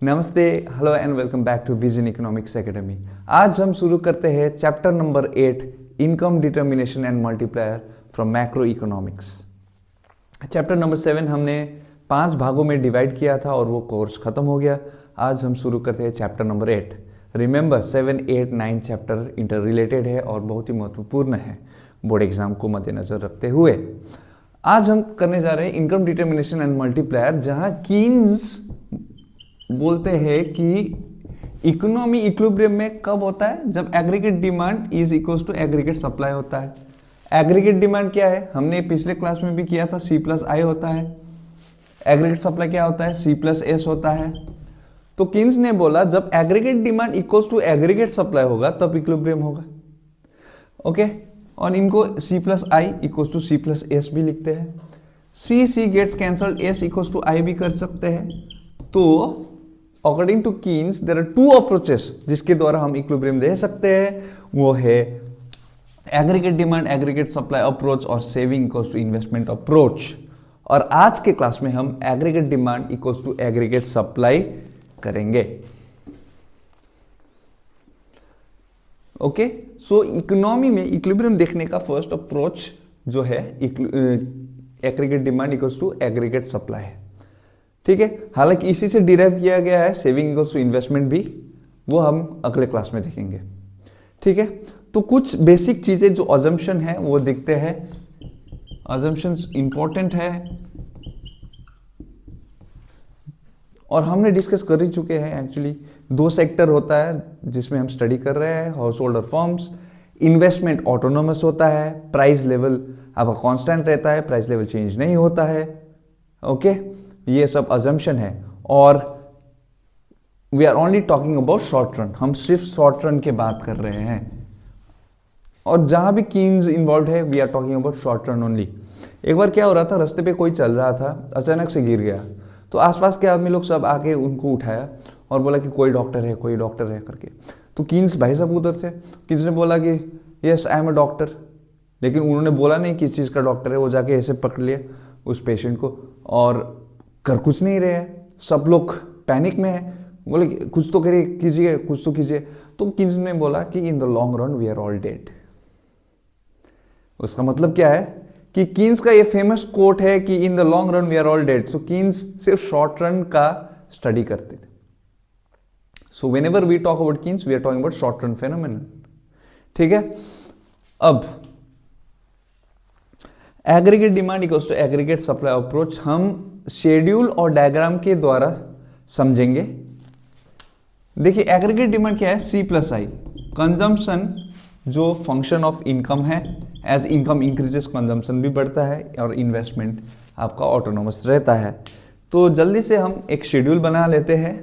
नमस्ते, hello and welcome back to Vision Economics Academy. आज हम शुरू करते हैं chapter number 8 income determination and multiplier from macroeconomics. Chapter number 7 हमने 5 भागों में डिवाइड किया था और वो कोर्स खत्म हो गया। आज हम शुरू करते हैं chapter number 8। Remember 7, 8, 9 chapter inter related है और बहुत ही महत्वपूर्ण है बोर्ड एग्जाम को मद्देनजर रखते हुए। आज हम करने जा रहे हैं इनकम डिटर्मिनेशन एंड मल्टीप्लायर, जहां कीन्स बोलते हैं कि इकोनॉमी इक्विलिब्रियम में कब होता है, जब aggregate demand is equals to aggregate supply होता है। एग्रीगेट डिमांड क्या है, हमने पिछले क्लास में भी किया था, C प्लस आई होता है। एग्रीगेट सप्लाई क्या होता है, C प्लस एस होता है। तो कीन्स ने बोला जब aggregate demand equals to aggregate supply होगा तब इक्विलिब्रियम होगा। ओके, और इनको C plus I equals to C plus S भी लिखते हैं। C gets cancelled, S equals to I भी कर सकते हैं। तो according to Keynes there are 2 approaches जिसके द्वारा हम इक्विलिब्रियम दे सकते हैं। वो है aggregate demand aggregate supply approach और saving equals to investment approach. और आज के क्लास में हम aggregate demand equals to aggregate supply करेंगे। ओके, सो इकोनॉमी में इक्विलिब्रियम देखने का फर्स्ट अप्रोच जो है aggregate demand equals to aggregate supply है। ठीक है, हालांकि इसी से डिराइव किया गया है सेविंग इक्वल्स टू इन्वेस्टमेंट भी, वो हम अगले क्लास में देखेंगे। ठीक है, तो कुछ बेसिक चीजें जो अजम्पशन है वो देखते हैं। अजम्पशंस इंपॉर्टेंट है और हमने डिस्कस कर ही चुके हैं। एक्चुअली 2 सेक्टर होता है जिसमें हम स्टडी कर रहे हैं, house holder firms. Investment autonomous होता है, प्राइस लेवल आपका कांस्टेंट रहता है, प्राइस लेवल चेंज नहीं होता है। ओके, ये सब अजम्पशन है और we are only talking about short run. हम सिर्फ शॉर्ट रन की बात कर रहे हैं और जहां भी कीन्स इन्वॉल्व है we are talking about short run only. एक बार क्या हो रहा था, रास्ते पे कोई चल रहा था, अचानक से गिर गया, तो आसपास के आदमी लोग सब आके उनको उठाया और बोला कि कोई डॉक्टर है, कोई डॉक्टर है करके। तो कीन्स भाई साहब उधर थे, कीन्स ने बोला कि yes I am a doctor, लेकिन उन्होंने बोला नहीं किस चीज़ का डॉक्टर है। वो जाके ऐसे पकड़ लिया उस पेशेंट को और कर कुछ नहीं रहे हैं, सब लोग पैनिक में है, बोले कुछ तो करिए, कीजिए, कुछ तो कीजिए। तो किन्स ने बोला कि in the long run we are all dead. उसका मतलब क्या है कि कीन्स का ये फेमस कोट है कि in the long run we are all dead. So Keynes सिर्फ शॉर्ट रन का स्टडी करते थे। So whenever we talk about Keynes we are talking about short run phenomenon. ठीक है, अब aggregate demand equals to aggregate supply approach हम schedule और diagram के द्वारा समझेंगे। देखिए एग्रीगेट डिमांड क्या है, C प्लस आई। कंजम्पशन जो फंक्शन ऑफ इनकम है, एज इनकम इंक्रीजेस कंजम्पशन भी बढ़ता है और इन्वेस्टमेंट आपका ऑटोनोमस रहता है। तो जल्दी से हम एक शेड्यूल बना लेते हैं।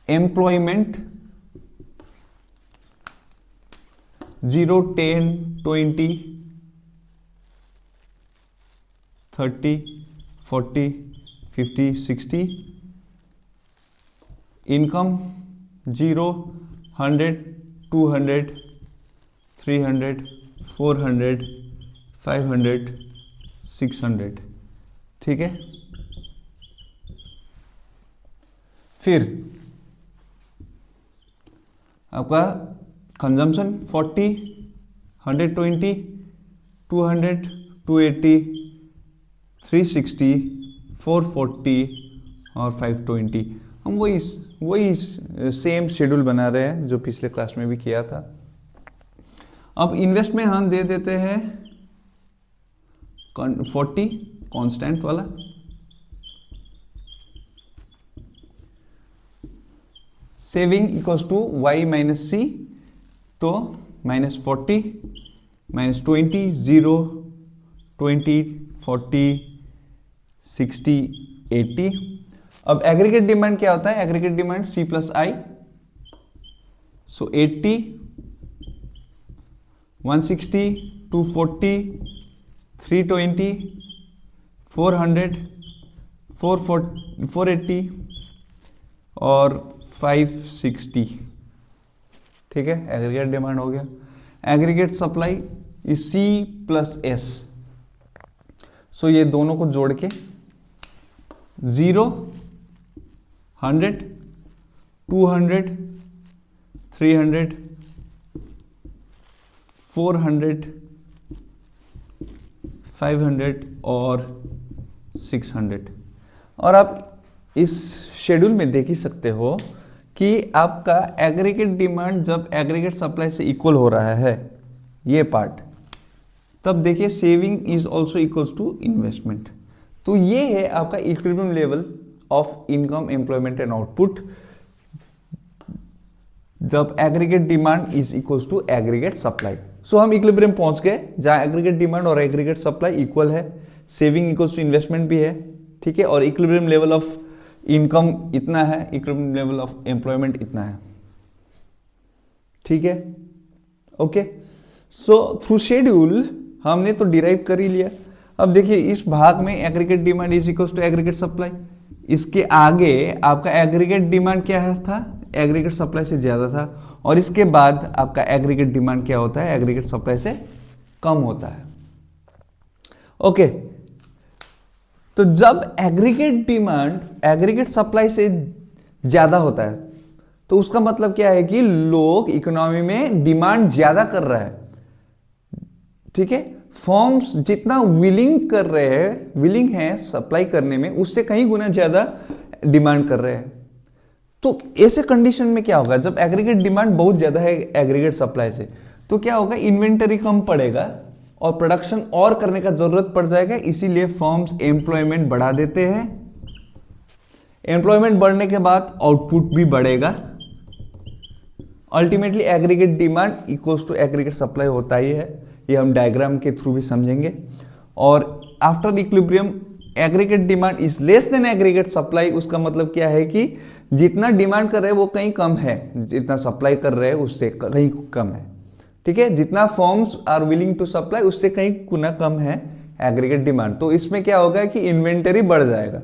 एम्प्लॉयमेंट 0, 10, 20, 30, 40, 50, 60। इनकम 0, 100, 200, 300, 400, 500, 600। ठीक है, फिर आपका कंजम्पशन 40, 120, 200, 280, 360, 440 और 520। हम वही सेम शेड्यूल बना रहे हैं जो पिछले क्लास में भी किया था। अब इन्वेस्टमेंट हम दे देते हैं 40 कांस्टेंट वाला, saving equals to y minus C, तो -40 -20 0 20 40 60 80। अब एग्रीगेट डिमांड क्या होता है, एग्रीगेट डिमांड C प्लस आई। सो 80 160 240 320 400 480 और 560। ठीक है, एग्रीगेट डिमांड हो गया। Aggregate supply is C plus S. So ये दोनों को जोड़ के 0, 100, 200, 300, 400, 500 और 600। और आप इस शेड्यूल में देख ही सकते हो कि आपका एग्रीगेट डिमांड जब एग्रीगेट सप्लाई से इक्वल हो रहा है, ये पार्ट, तब देखिए saving is also equals to investment. तो ये है आपका equilibrium level of income, employment and output जब aggregate demand is equals to aggregate supply. So हम इक्विलिब्रियम पहुंच गए जहां एग्रीगेट डिमांड और एग्रीगेट सप्लाई इक्वल है, सेविंग इक्वल्स टू इन्वेस्टमेंट भी है, ठीक है, और इक्विलिब्रियम लेवल ऑफ इनकम इतना है, इक्विलिब्रियम लेवल ऑफ एम्प्लॉयमेंट इतना है, ठीक है, ओके। सो थ्रू शेड्यूल हमने तो डिराइव कर ही लिया। अब देखिए इस भाग में aggregate demand is equals to aggregate supply, इसके आगे आपका एग्रीगेट डिमांड क्या है था, एग्रीगेट सप्लाई से ज्यादा था, और इसके बाद आपका एग्रीगेट डिमांड क्या होता है, एग्रीगेट सप्लाई से कम होता है, ओके। तो जब एग्रीगेट डिमांड एग्रीगेट सप्लाई से ज्यादा होता है तो उसका मतलब क्या है कि लोग इकोनॉमी में डिमांड ज्यादा कर रहा है, ठीक है। फर्म्स जितना विलिंग कर रहे हैं, विलिंग है सप्लाई करने में, उससे कई गुना ज्यादा डिमांड कर रहे हैं। तो ऐसे कंडीशन में क्या होगा, जब एग्रीगेट डिमांड बहुत ज्यादा है एग्रीगेट सप्लाई से, तो क्या होगा, इन्वेंटरी कम पड़ेगा और प्रोडक्शन और करने का जरूरत पड़ जाएगा, इसीलिए फर्म्स एम्प्लॉयमेंट बढ़ा देते हैं। एम्प्लॉयमेंट बढ़ने के बाद आउटपुट भी बढ़ेगा, ultimately aggregate demand equals to aggregate supply होता ही है, ये हम डायग्राम के थ्रू भी समझेंगे। और after equilibrium aggregate demand is less than aggregate supply, उसका मतलब क्या है कि जितना डिमांड कर रहे हैं वो कहीं कम है, जितना सप्लाई कर रहे हैं उससे कहीं कम है, ठीक है। जितना firms are willing to supply उससे कहीं गुना कम है एग्रीगेट डिमांड, तो इसमें क्या होगा कि इन्वेंटरी बढ़ जाएगा,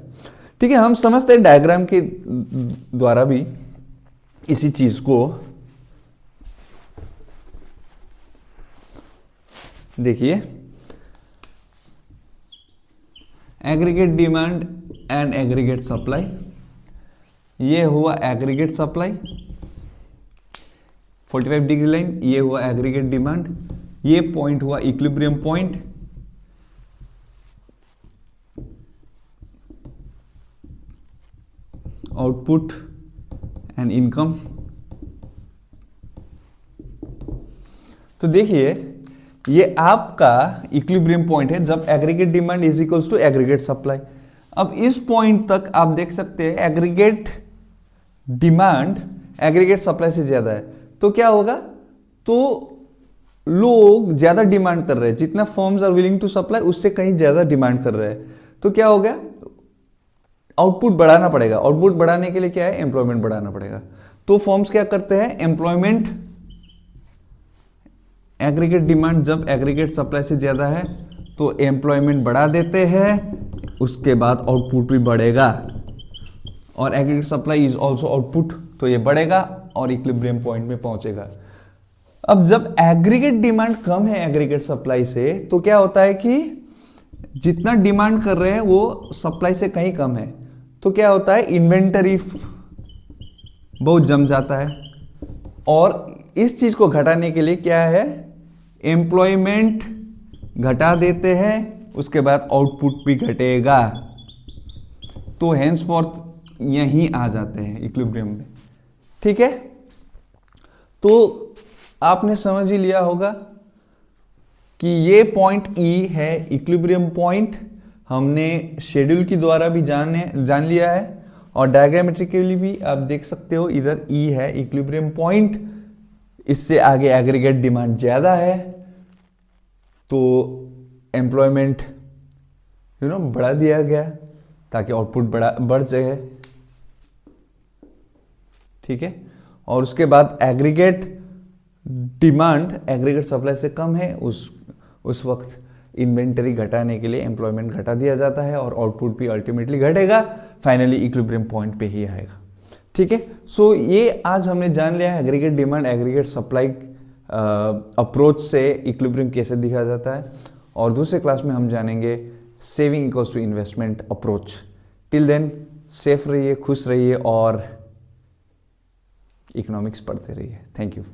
ठीक है। हम समझते हैं डायग्राम के द्वारा भी इसी चीज को। देखिए aggregate demand and aggregate supply, ये हुआ एग्रीगेट सप्लाई 45 डिग्री लाइन, ये हुआ एग्रीगेट डिमांड, ये पॉइंट हुआ equilibrium point, output and income. तो देखिए ये आपका इक्विलिब्रियम पॉइंट है जब aggregate demand is equals to aggregate supply. अब इस पॉइंट तक आप देख सकते हैं एग्रीगेट डिमांड एग्रीगेट सप्लाई से ज्यादा है, तो क्या होगा, तो लोग ज्यादा डिमांड कर रहे हैं, जितना firms are willing to supply उससे कहीं ज्यादा डिमांड कर रहे हैं, तो क्या हो गया, आउटपुट बढ़ाना पड़ेगा। आउटपुट बढ़ाने के लिए क्या है, एम्प्लॉयमेंट बढ़ाना पड़ेगा। तो फर्म्स क्या करते हैं, एम्प्लॉयमेंट, एग्रीगेट डिमांड जब एग्रीगेट सप्लाई से ज्यादा है तो एम्प्लॉयमेंट बढ़ा देते हैं, उसके बाद आउटपुट भी बढ़ेगा, और aggregate supply is also output, तो ये बढ़ेगा और इक्विलिब्रियम पॉइंट में पहुंचेगा। अब जब एग्रीगेट डिमांड कम है एग्रीगेट सप्लाई से, तो क्या होता है कि जितना डिमांड कर रहे हैं वो सप्लाई से कहीं कम है, तो क्या होता है, इन्वेंटरी बहुत जम जाता है, और इस चीज को घटाने के लिए क्या है, एम्प्लॉयमेंट घटा देते हैं, उसके बाद आउटपुट भी घटेगा, तो हैंसफॉर्थ यहीं आ जाते हैं इक्विलिब्रियम में, ठीक है। तो आपने समझ ही लिया होगा कि ये पॉइंट E है इक्विलिब्रियम पॉइंट, हमने शेड्यूल के द्वारा भी जान लिया है, और डायग्रामेट्रिकली भी आप देख सकते हो, इधर E है इक्विलिब्रियम पॉइंट, इससे आगे एग्रीगेट डिमांड ज्यादा है, तो एम्प्लॉयमेंट बढ़ा दिया गया ताकि आउटपुट बढ़ जाए, ठीक है। और उसके बाद एग्रीगेट डिमांड एग्रीगेट सप्लाई से कम है, उस वक्त इन्वेंटरी घटाने के लिए एम्प्लॉयमेंट घटा दिया जाता है, और आउटपुट भी अल्टीमेटली घटेगा, फाइनली इक्विलिब्रियम पॉइंट पे ही आएगा, ठीक है। सो ये आज हमने जान लिया है aggregate demand aggregate supply approach से इक्विलिब्रियम कैसे दिखा जाता है, और दूसरे क्लास में हम जानेंगे saving equals to investment approach till then safe रहिए, खुश रहिए और इकोनॉमिक्स पढ़ते रहिए। Thank you.